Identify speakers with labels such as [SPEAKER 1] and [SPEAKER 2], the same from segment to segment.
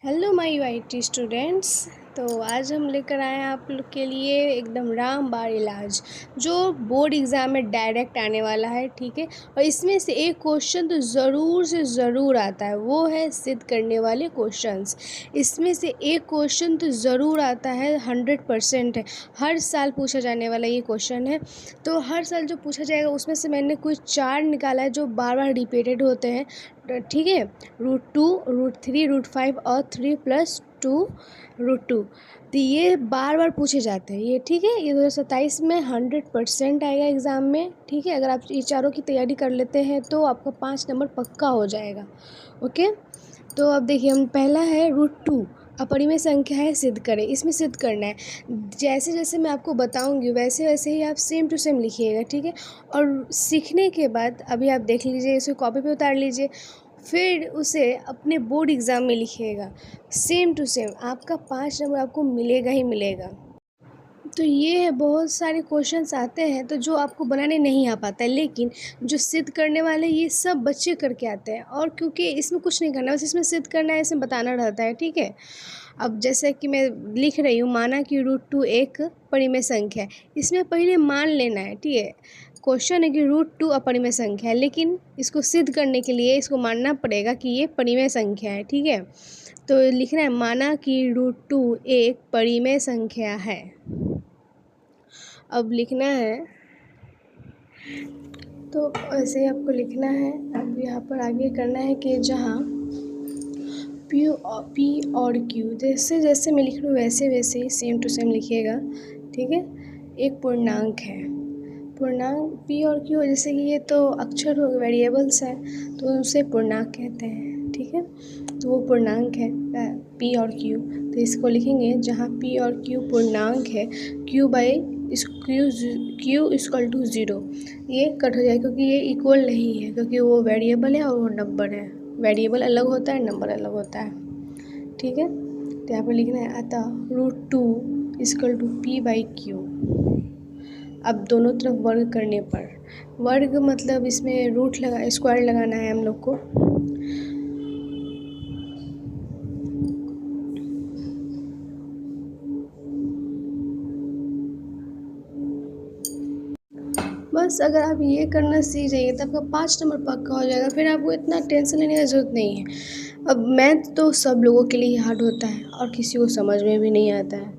[SPEAKER 1] Hello my UIT students. तो आज हम लेकर आए हैं आप लोग के लिए एकदम रामबाण इलाज जो बोर्ड एग्ज़ाम में डायरेक्ट आने वाला है। ठीक है, और इसमें से एक क्वेश्चन तो ज़रूर से ज़रूर आता है, वो है सिद्ध करने वाले क्वेश्चंस। इसमें से एक क्वेश्चन तो ज़रूर आता है, 100% है, हर साल पूछा जाने वाला ये क्वेश्चन है। तो हर साल जो पूछा जाएगा उसमें से मैंने कुछ 4 निकाला है जो बार बार रिपीटेड होते हैं। ठीक है, √2, √3, √5 और 3+2 √2। तो ये बार बार पूछे जाते हैं ये। ठीक है, ये 2027 में 100% आएगा एग्ज़ाम में। ठीक है, अगर आप ये चारों की तैयारी कर लेते हैं तो आपका 5 नंबर पक्का हो जाएगा। ओके, तो अब देखिए, हम पहला है √2 अपरिमेय संख्या है, सिद्ध करें। इसमें सिद्ध करना है, जैसे जैसे मैं आपको बताऊंगी वैसे वैसे ही आप सेम टू सेम लिखिएगा। ठीक है, और सीखने के बाद अभी आप देख लीजिए, इसे कॉपी पे उतार लीजिए, फिर उसे अपने बोर्ड एग्ज़ाम में लिखिएगा सेम टू सेम। आपका 5 नंबर आपको मिलेगा ही मिलेगा। तो ये है, बहुत सारे क्वेश्चंस आते हैं तो जो आपको बनाने नहीं आ पाता है, लेकिन जो सिद्ध करने वाले ये सब बच्चे करके आते हैं। और क्योंकि इसमें कुछ नहीं करना, बस इसमें सिद्ध करना है, इसमें बताना रहता है। ठीक है, अब जैसे कि मैं लिख रही हूँ, माना कि √2 एक परिमेय संख्या है। इसमें पहले मान लेना है। ठीक है, क्वेश्चन है कि √2 अपरिमेय संख्या है, लेकिन इसको सिद्ध करने के लिए इसको मानना पड़ेगा कि ये परिमेय संख्या है। ठीक है, तो लिखना है, माना कि √2 एक परिमेय संख्या है। अब लिखना है, तो ऐसे ही आपको लिखना है। अब यहाँ पर आगे करना है कि जहाँ पी और क्यू, जैसे जैसे मैं लिख रही हूँ वैसे वैसे ही सेम टू सेम लिखिएगा। ठीक है, एक पूर्णांक है, पूर्णांक पी और क्यू, जैसे कि ये तो अक्षर हो, वेरिएबल्स है, तो उसे पूर्णांक कहते हैं। ठीक है, तो वो पूर्णांक है पी और क्यू। तो इसको लिखेंगे, जहाँ पी और क्यू पूर्णांक है, क्यू इक्वल टू 0। ये कट हो जाएगा क्योंकि ये इक्वल नहीं है, क्योंकि वो वेरिएबल है और वो नंबर है। वेरिएबल अलग होता है, नंबर अलग होता है। ठीक है, तो यहाँ पर लिखना है, अतः √2 इक्वल टू p/q। अब दोनों तरफ वर्ग करने पर, वर्ग मतलब इसमें स्क्वायर लगाना है हम लोग को। बस अगर आप ये करना सीख जाइए तो आपका 5 नंबर पक्का हो जाएगा, फिर आपको इतना टेंशन लेने की ज़रूरत नहीं है। अब मैथ तो सब लोगों के लिए हार्ड होता है और किसी को समझ में भी नहीं आता है,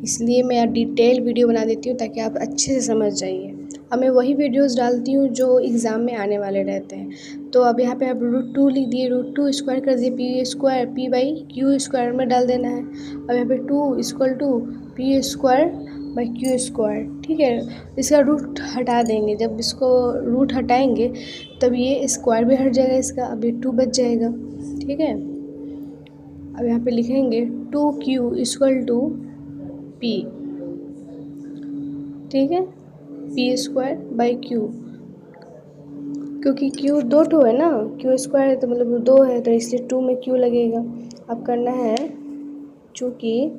[SPEAKER 1] इसलिए मैं डिटेल वीडियो बना देती हूँ ताकि आप अच्छे से समझ जाइए। अब मैं वही वीडियोस डालती हूँ जो एग्ज़ाम में आने वाले रहते हैं। तो अब यहाँ पे आप √2 लिख दिए, √2 स्क्वायर कर दिए, p/q² में डाल देना है। अब यहाँ पे 2 इक्वल टू p²/q²। ठीक है, इसका रूट हटा देंगे, जब इसको रूट हटाएंगे तब ये स्क्वायर भी हट जाएगा इसका, अब ये 2 बच जाएगा। ठीक है, अब यहाँ पे लिखेंगे 2q इक्वल टू p। ठीक है, p²/q, क्योंकि q 2 है ना, q² है तो मतलब 2 है, तो इसलिए 2 में q लगेगा। अब करना है, चूँकि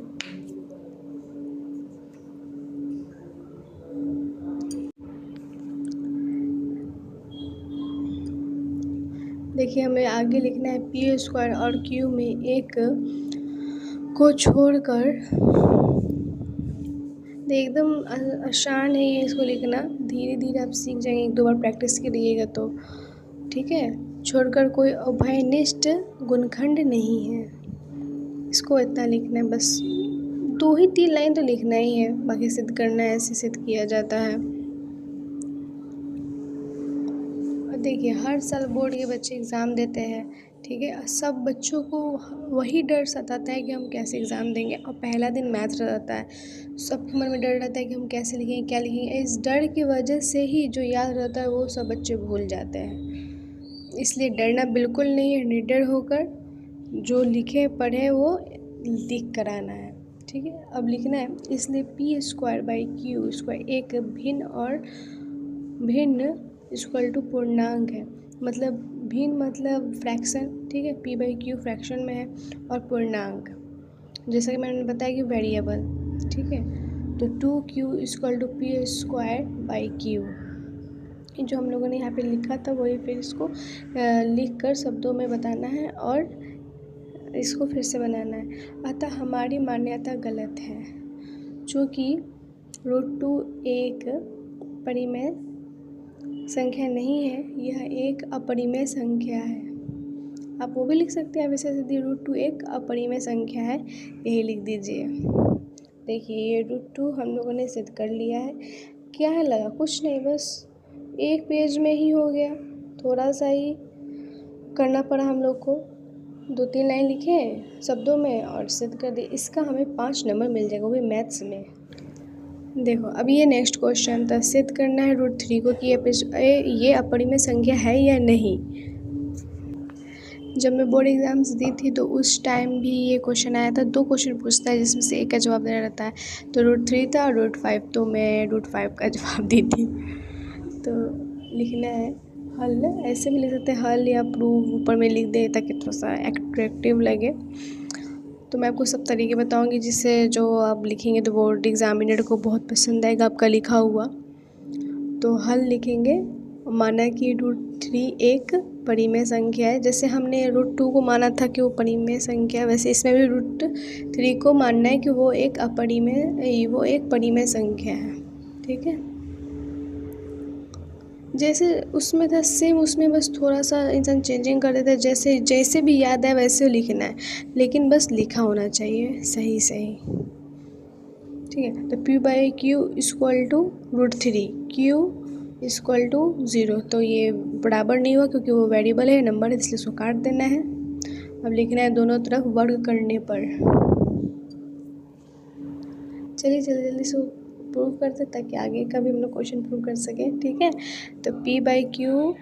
[SPEAKER 1] देखिए, हमें आगे लिखना है p² और q में एक को छोड़कर। एकदम आसान है ये, इसको लिखना धीरे धीरे आप सीख जाएंगे, 1-2 बार प्रैक्टिस करिएगा तो। ठीक है, छोड़कर कोई उभयनिष्ठ गुणखंड नहीं है, इसको इतना लिखना है बस। 2 ही 3 लाइन तो लिखना ही है, बाकी सिद्ध करना है, ऐसे सिद्ध किया जाता है। और देखिए, हर साल बोर्ड के बच्चे एग्ज़ाम देते हैं। ठीक है, सब बच्चों को वही डर सताता है कि हम कैसे एग्ज़ाम देंगे, और पहला दिन मैथ रहता है, सबके मन में डर रहता है कि हम कैसे लिखेंगे, क्या लिखेंगे। इस डर की वजह से ही जो याद रहता है वो सब बच्चे भूल जाते हैं। इसलिए डरना बिल्कुल नहीं है, निडर होकर जो लिखे पढ़े वो लिख कर आना है। ठीक है, अब लिखना है, इसलिए p²/q² एक भिन्न इक्वल टू पूर्णांक है, मतलब भिन्न मतलब फ्रैक्शन। ठीक है, p/q फ्रैक्शन में है, और पूर्णांक जैसा कि मैंने बताया कि वेरिएबल। ठीक है, तो 2q इक्वल टू p²/q, जो हम लोगों ने यहाँ पे लिखा था वही फिर इसको लिख कर शब्दों में बताना है और इसको फिर से बनाना है। अतः हमारी मान्यता गलत है, चूँकि √2 एक परिमेय संख्या नहीं है, यह एक अपरिमेय संख्या है। आप वो भी लिख सकते हैं वैसे यदि √2 एक अपरिमेय संख्या है, यही लिख दीजिए। देखिए ये √2 हम लोगों ने सिद्ध कर लिया है। क्या है लगा, कुछ नहीं, बस एक पेज में ही हो गया, थोड़ा सा ही करना पड़ा हम लोग को। 2-3 लाइन लिखे शब्दों में और सिद्ध कर दिए। इसका हमें 5 नंबर मिल जाएगा, वो भी मैथ्स में। देखो अब ये नेक्स्ट क्वेश्चन था, सिद्ध करना है √3 को कि ये अपरिमेय संख्या है या नहीं। जब मैं बोर्ड एग्ज़ाम्स दी थी तो उस टाइम भी ये क्वेश्चन आया था। 2 क्वेश्चन पूछता है जिसमें से एक का जवाब देना रहता है, तो √3 था और √5, तो मैं √5 का जवाब दी थी। तो लिखना है हल, ऐसे भी लिख सकते हैं हल या प्रूव, ऊपर में लिख दे ताकि थोड़ा सा एट्रैक्टिव लगे। तो मैं आपको सब तरीके बताऊंगी जिससे जो आप लिखेंगे तो बोर्ड एग्जामिनर को बहुत पसंद आएगा आपका लिखा हुआ। तो हल लिखेंगे, माना कि √3 एक परिमेय संख्या है। जैसे हमने √2 को माना था कि वो परिमेय संख्या है, वैसे इसमें भी √3 को मानना है कि वो एक परिमेय संख्या है। ठीक है, जैसे उसमें था सेम, उसमें बस थोड़ा सा इंसान चेंजिंग कर देता है। जैसे भी याद है वैसे लिखना है, लेकिन बस लिखा होना चाहिए सही। ठीक है, तो P/Q equal to √3, Q equal to 0। तो ये बराबर नहीं हुआ क्योंकि वो वेरिएबल है, नंबर है, इसलिए उसको काट देना है। अब लिखना है दोनों तरफ वर्ग करने पर। चलिए जल्दी से प्रूव करते ताकि आगे का भी हम लोग क्वेश्चन प्रूव कर सकें। ठीक है, तो P/Q,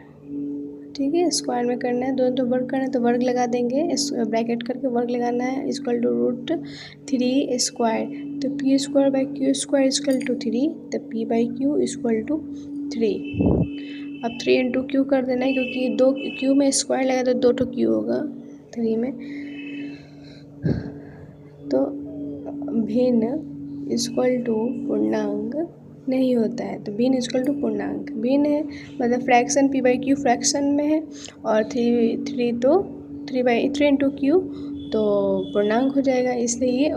[SPEAKER 1] ठीक है, स्क्वायर में करना है, दोनों तो वर्ग करना है तो वर्ग लगा देंगे, ब्रैकेट करके वर्ग लगाना है, इक्वल टू √3 स्क्वायर। तो P²/Q² इक्वल टू 3, तो P/Q इक्वल टू 3। अब 3 × Q कर देना है क्योंकि 2 Q में स्क्वायर लगा तो 2 Q होगा 3 में। तो भिन्न इक्वल टू पूर्णांक नहीं होता है, तो भिन्न इक्वल टू पूर्णांक, भिन्न है मतलब फ्रैक्शन, P/Q फ्रैक्शन में है और 3 तो 3 × Q तो पूर्णांक हो जाएगा, इसलिए ये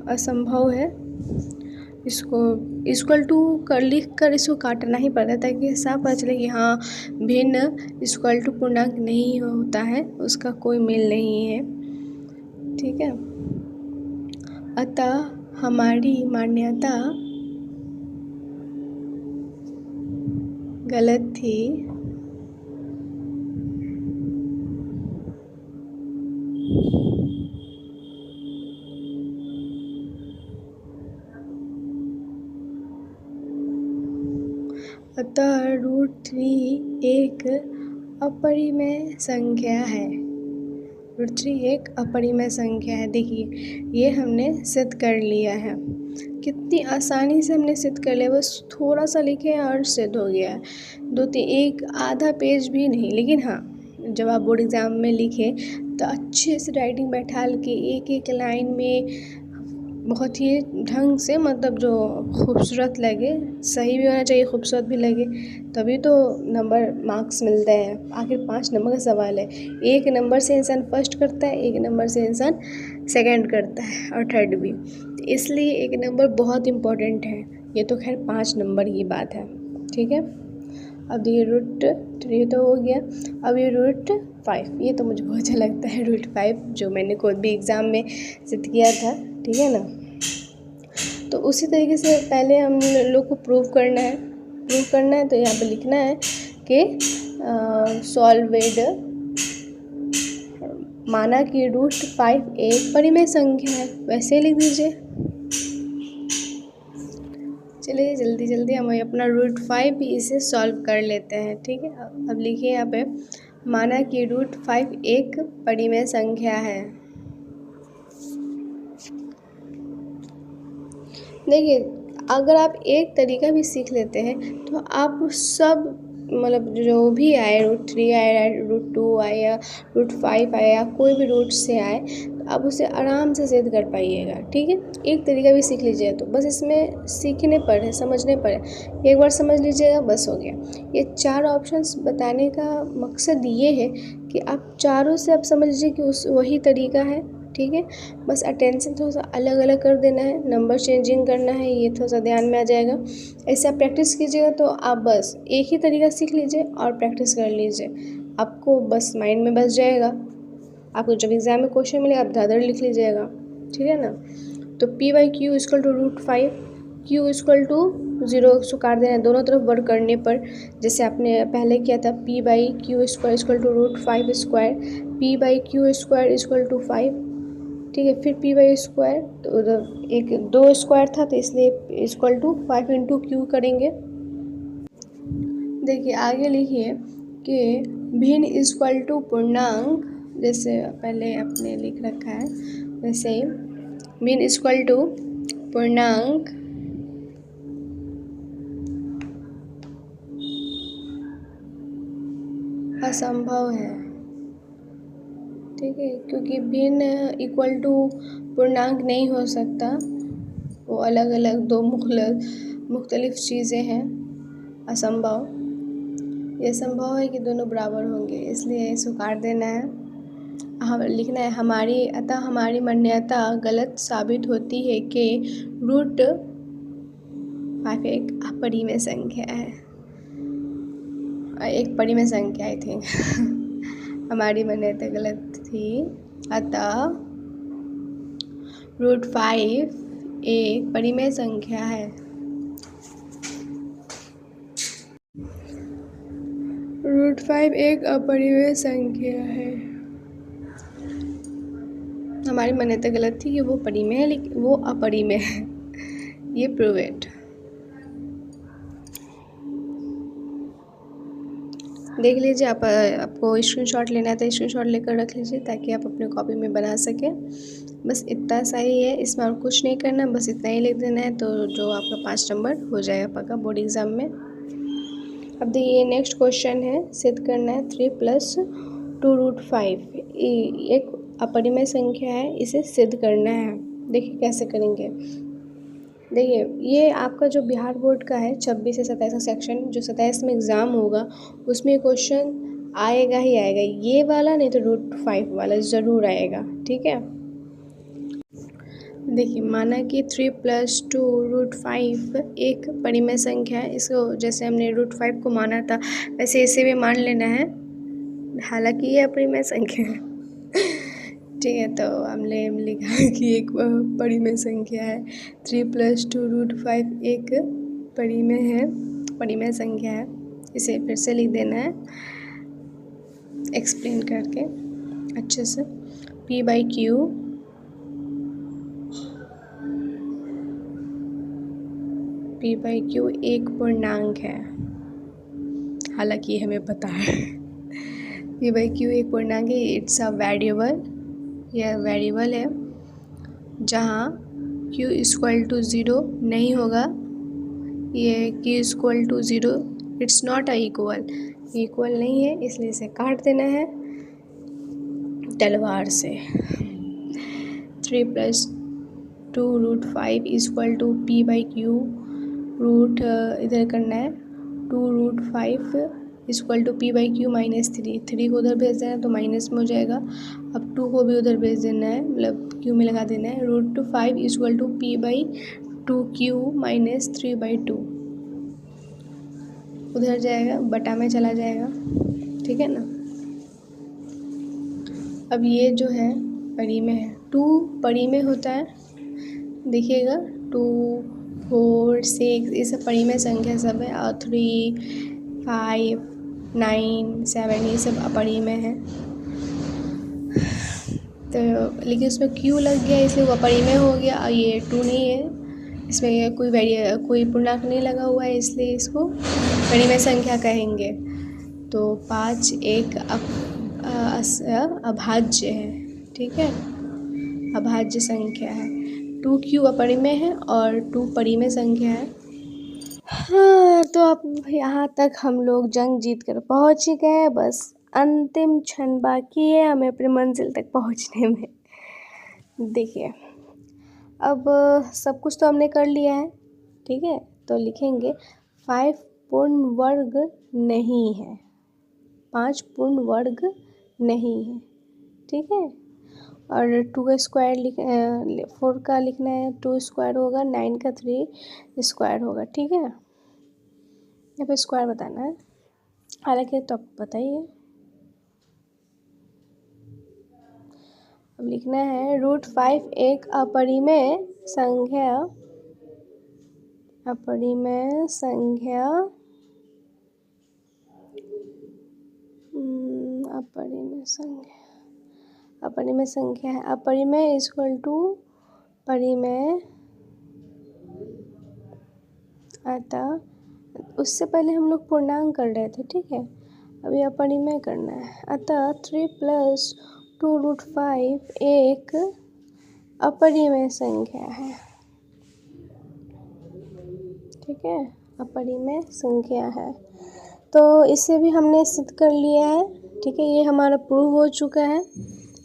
[SPEAKER 1] असंभव है। इसको इक्वल टू लिख कर इसको काटना ही पड़ता है ताकि साफ पता चले कि हाँ भिन्न इक्वल टू पूर्णांक नहीं होता है, उसका कोई मेल नहीं है। ठीक है, अतः हमारी मान्यता गलत थी। अतः √3 एक अपरिमेय संख्या है। √3 एक अपरिमेय संख्या है। देखिए ये हमने सिद्ध कर लिया है, कितनी आसानी से हमने सिद्ध कर लिया, बस थोड़ा सा लिखे और सिद्ध हो गया। 2-3 एक आधा पेज भी नहीं, लेकिन हाँ जब आप बोर्ड एग्ज़ाम में लिखें तो अच्छे से राइटिंग बैठा के एक लाइन में बहुत ही ढंग से, मतलब जो खूबसूरत लगे, सही भी होना चाहिए, खूबसूरत भी लगे, तभी तो नंबर मार्क्स मिलते हैं। आखिर 5 नंबर का सवाल है, 1 नंबर से इंसान फर्स्ट करता है, 1 नंबर से इंसान सेकंड करता है और थर्ड भी, तो इसलिए 1 नंबर बहुत इम्पोर्टेंट है। ये तो खैर 5 नंबर की बात है। ठीक है, अब ये √3 तो हो गया, अब ये √5, ये तो मुझे बहुत अच्छा लगता है √5, जो मैंने खुद भी एग्ज़ाम में सिद्ध किया था। ठीक है ना, तो उसी तरीके से पहले हम लोग को प्रूव करना है। तो यहाँ पे लिखना है कि सॉल्वेड, माना कि √5 एक परिमेय संख्या है, वैसे लिख दीजिए। चलिए जल्दी हम अपना √5 भी इसे सॉल्व कर लेते हैं। ठीक है, अब लिखिए यहाँ पे, माना कि √5 एक परिमेय संख्या है। देखिए अगर आप एक तरीका भी सीख लेते हैं तो आप सब, मतलब जो भी आए, √3 आए, √2 आए या √5 आए या कोई भी रूट से आए, तो आप उसे आराम से सिद्ध कर पाइएगा, ठीक है। एक तरीका भी सीख लीजिएगा तो बस इसमें सीखने पर है, समझने पर है। एक बार समझ लीजिएगा बस हो गया। ये 4 ऑप्शंस बताने का मकसद ये है कि आप चारों से आप समझ लीजिए कि उस वही तरीका है, ठीक है। बस अटेंशन थोड़ा सा अलग अलग कर देना है, नंबर चेंजिंग करना है, ये थोड़ा सा ध्यान में आ जाएगा। ऐसे आप प्रैक्टिस कीजिएगा तो आप बस एक ही तरीका सीख लीजिए और प्रैक्टिस कर लीजिए, आपको बस माइंड में बस जाएगा। आपको जब एग्ज़ाम में क्वेश्चन मिले आप दादर लिख लीजिएगा, ठीक है ना। तो P/Q equal to √5, Q equal to 0 उसको काट देना है दोनों तरफ वर्क करने पर, जैसे आपने पहले किया था। P/Q square equal to √5 square, P/Q square equal to 5, ठीक है। फिर P/, तो उधर एक 2 स्क्वायर था तो इसलिए इक्वल टू 5 इंटू Q करेंगे। देखिए आगे लिखिए कि भिन्न इक्वल टू पूर्णांक, जैसे पहले आपने लिख रखा है वैसे ही भिन्न इक्वल टू पूर्णांक असंभव है, ठीक है। क्योंकि भिन्न इक्वल टू पूर्णांक नहीं हो सकता, वो अलग अलग दो मुख्तलिफ चीज़ें हैं। असंभव, ये संभव है कि दोनों बराबर होंगे, इसलिए इसको काट देना है। हम लिखना है हमारी मान्यता गलत साबित होती है कि √5 एक अपरिमेय संख्या है, एक परिमेय संख्या आई थिंक हमारी मान्यता गलत थी, अतः √5 एक परिमेय संख्या है। √5 एक अपरिमेय संख्या है। हमारी मान्यता गलत थी कि वो परिमेय है, लेकिन वो अपरिमेय है। ये प्रूव इट। देख लीजिए, आपको स्क्रीनशॉट लेना है तो स्क्रीनशॉट लेकर रख लीजिए ताकि आप अपने कॉपी में बना सकें। बस इतना सही है, इसमें और कुछ नहीं करना, बस इतना ही लिख देना है तो जो आपका 5 नंबर हो जाएगा पक्का बोर्ड एग्ज़ाम में। अब देखिए नेक्स्ट क्वेश्चन है, सिद्ध करना है 3 + 2√5 एक अपरिमेय संख्या है, इसे सिद्ध करना है। देखिए कैसे करेंगे। देखिए ये आपका जो बिहार बोर्ड का है 26 से 27 का सेक्शन, जो 27 में एग्ज़ाम होगा उसमें क्वेश्चन आएगा ही आएगा, ये वाला नहीं तो √5 वाला ज़रूर आएगा, ठीक है। देखिए माना कि 3 + 2√5 एक परिमेय संख्या है, इसको जैसे हमने √5 को माना था वैसे इसे भी मान लेना है, हालांकि ये अपरिमेय संख्या है ठीक है। तो हमने लिखा कि एक परिमेय संख्या है, 3 + 2√5 एक परिमेय संख्या है। इसे फिर से लिख देना है एक्सप्लेन करके अच्छे से। P/Q एक पूर्णांक है, हालांकि हमें पता है P/Q एक पूर्णांक है, इट्स अ वेरिएबल, यह वेरिएबल है जहाँ Q = 0 नहीं होगा। ये Q = 0 it's not a equal नहीं है, इसलिए इसे काट देना है तलवार से। 3 + 2√5 = P/Q रूट इधर करना है 2√5 = P/Q -3, 3 को उधर भेज देना है तो माइनस में हो जाएगा। अब 2 को भी उधर भेज देना है, मतलब Q में लगा देना है। √5 = P/2Q -3/2 उधर जाएगा, बटा में चला जाएगा, ठीक है ना। अब ये जो है परिमेय है, 2 परिमेय होता है, देखिएगा 2, 4, 6 ये सब परिमेय संख्या सब है, और 3, 5, 9, 7 ये सब अपरिमेय है। तो लेकिन उसमें Q लग गया इसलिए वो अपरिमेय हो गया, और ये 2 नहीं है, इसमें कोई पूर्णांक नहीं लगा हुआ है, इसलिए इसको परिमेय संख्या कहेंगे। तो 5 एक अभाज्य है, ठीक है, अभाज्य संख्या है। 2Q अपरिमेय है और 2 परिमेय संख्या है। हाँ, तो अब यहाँ तक हम लोग जंग जीत कर पहुँच ही गए, बस अंतिम क्षण बाकी है हमें अपने मंजिल तक पहुँचने में। देखिए, अब सब कुछ तो हमने कर लिया है, ठीक है। तो लिखेंगे 5 पूर्ण वर्ग नहीं है, 5 पूर्ण वर्ग नहीं है, ठीक है। और 2 स्क्वायर 4 का लिखना है, 2 स्क्वायर होगा, 9 का 3 स्क्वायर होगा, ठीक है। यहाँ पे स्क्वायर बताना है, हालांकि तो आपको पता ही है। अब लिखना है √5 एक अपरिमेय संख्या, अपरिमेय संख्या, अपरिमेय संख्या, अपरिमेय संख्या है। अपरिमेय इक्वल टू परिमेय, अतः उससे पहले हम लोग पूर्णांक कर रहे थे, ठीक है। अभी अपरिमेय करना है। अतः 3 + 2√5 एक अपरिमेय संख्या है, ठीक है, अपरिमेय संख्या है। तो इसे भी हमने सिद्ध कर लिया है, ठीक है। ये हमारा प्रूव हो चुका है।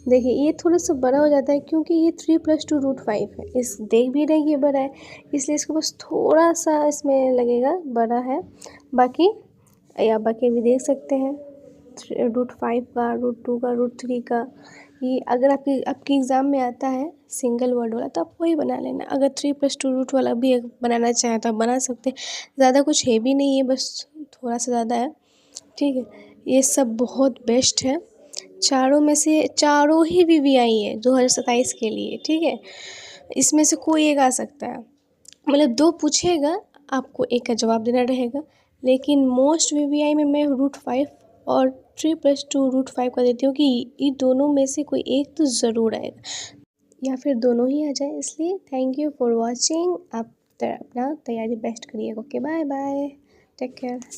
[SPEAKER 1] देखिए ये थोड़ा सा बड़ा हो जाता है क्योंकि ये 3 + 2√5 है, इस देख भी रहे हैं ये बड़ा है, इसलिए इसको बस थोड़ा सा इसमें लगेगा, बड़ा है। बाकी बाकी भी देख सकते हैं, √5 का, √2 का, √3 का। ये अगर आपके एग्ज़ाम में आता है सिंगल वर्ड वाला तो आप वही बना लेना। अगर 3 + 2 रूट वाला भी बनाना चाहें तो आप बना सकते हैं। ज़्यादा कुछ है भी नहीं है, बस थोड़ा सा ज़्यादा है, ठीक है। ये सब बहुत बेस्ट है, चारों में से चारों ही VVI है 2027 के लिए, ठीक है। इसमें से कोई एक आ सकता है, मतलब 2 पूछेगा, आपको एक का जवाब देना रहेगा, लेकिन मोस्ट VVI में मैं √5 और 3 + 2√5 का देती हूँ कि ये दोनों में से कोई एक तो ज़रूर आएगा, या फिर दोनों ही आ जाए। इसलिए थैंक यू फॉर वॉचिंग। आप अपना तैयारी बेस्ट करिएगा। Okay, bye bye, take care.